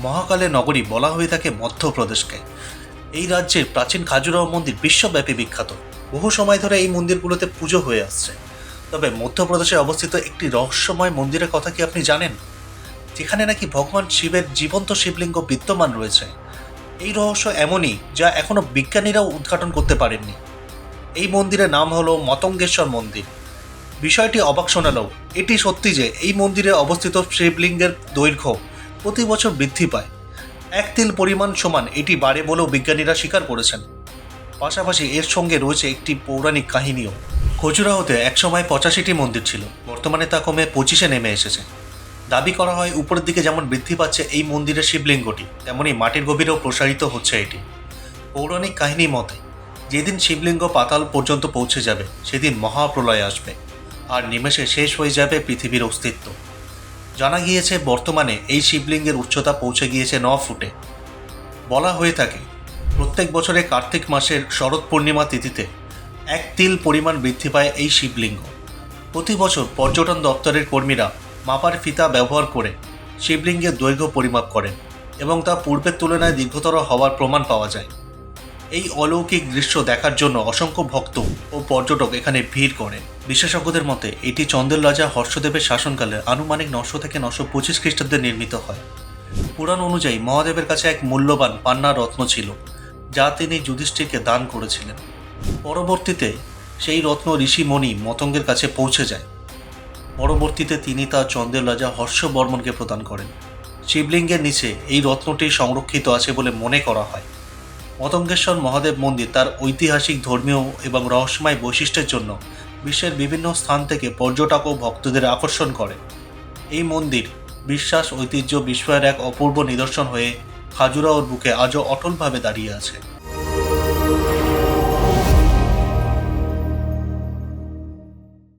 মহাকালের নগরী বলা হয়ে থাকে মধ্যপ্রদেশকে। এই রাজ্যের প্রাচীন খাজুরাহো মন্দির বিশ্বব্যাপী বিখ্যাত। বহু সময় ধরে এই মন্দিরগুলোতে পুজো হয়ে আসছে। তবে মধ্যপ্রদেশে অবস্থিত একটি রহস্যময় মন্দিরের কথা কি আপনি জানেন, যেখানে নাকি ভগবান শিবের জীবন্ত শিবলিঙ্গ বিদ্যমান রয়েছে? এই রহস্য এমনই যা এখনো বিজ্ঞানীরাও উদ্ঘাটন করতে পারেননি। এই মন্দিরের নাম হলো মতঙ্গেশ্বর মন্দির। বিষয়টি অবাক শোনালেও এটি সত্যি যে এই মন্দিরে অবস্থিত শিবলিঙ্গের দৈর্ঘ্য প্রতি বছর বৃদ্ধি পায়। 1 তিল পরিমাণ সমান এটি বাড়ে বলেও বিজ্ঞানীরা স্বীকার করেছেন। পাশাপাশি এর সঙ্গে রয়েছে একটি পৌরাণিক কাহিনীও। খজুরাহোতে একসময় 85টি মন্দির ছিল, বর্তমানে তা কমে 25-এ নেমে এসেছে। দাবি করা হয় উপরের দিকে যেমন বৃদ্ধি পাচ্ছে এই মন্দিরের শিবলিঙ্গটি, তেমনি মাটির গভীরেও প্রসারিত হচ্ছে এটি। পৌরাণিক কাহিনী মতে যেদিন শিবলিঙ্গ পাতাল পর্যন্ত পৌঁছে যাবে সেদিন মহাপ্রলয় আসবে, আর নিমেষে শেষ হয়ে যাবে পৃথিবীর অস্তিত্ব। জানা গিয়েছে বর্তমানে এই শিবলিঙ্গের উচ্চতা পৌঁছে গিয়েছে 9 ফুটে। বলা হয়ে থাকে প্রত্যেক বছরে কার্তিক মাসের শরৎ পূর্ণিমা তিথিতে 1 তিল পরিমাণ বৃদ্ধি পায় এই শিবলিঙ্গ। প্রতি বছর পর্যটন দপ্তরের কর্মীরা মাপার ফিতা ব্যবহার করে শিবলিঙ্গের দৈর্ঘ্য পরিমাপ করেন এবং তা পূর্বের তুলনায় দীর্ঘতর হওয়ার প্রমাণ পাওয়া যায়। এই অলৌকিক দৃশ্য দেখার জন্য অসংখ্য ভক্ত ও পর্যটক এখানে ভিড় করেন। বিশেষজ্ঞদের মতে এটি চন্দের রাজা হর্ষদেবের শাসনকালে আনুমানিক 900 থেকে 925 খ্রিস্টাব্দে নির্মিত হয়। পুরাণ অনুযায়ী মহাদেবের কাছে এক মূল্যবান পান্না রত্ন ছিল, যা তিনি যুধিষ্ঠিরকে দান করেছিলেন। পরবর্তীতে সেই রত্ন ঋষিমণি মতঙ্গের কাছে পৌঁছে যায়। পরবর্তীতে তিনি তা চন্দের রাজা হর্ষবর্মনকে প্রদান করেন। শিবলিঙ্গের নিচে এই রত্নটি সংরক্ষিত আছে বলে মনে করা হয়। মতঙ্গেশ্বর মহাদেব মন্দির তার ঐতিহাসিক, ধর্মীয় এবং রহস্যময় বৈশিষ্ট্যের জন্য বিশ্বের বিভিন্ন স্থান থেকে পর্যটক ও ভক্তদের আকর্ষণ করে। এই মন্দির বিশ্বাস, ঐতিহ্য, বিস্ময়ের এক অপূর্ব নিদর্শন হয়ে খাজুরাহোর বুকে আজও অটলভাবে দাঁড়িয়ে আছে।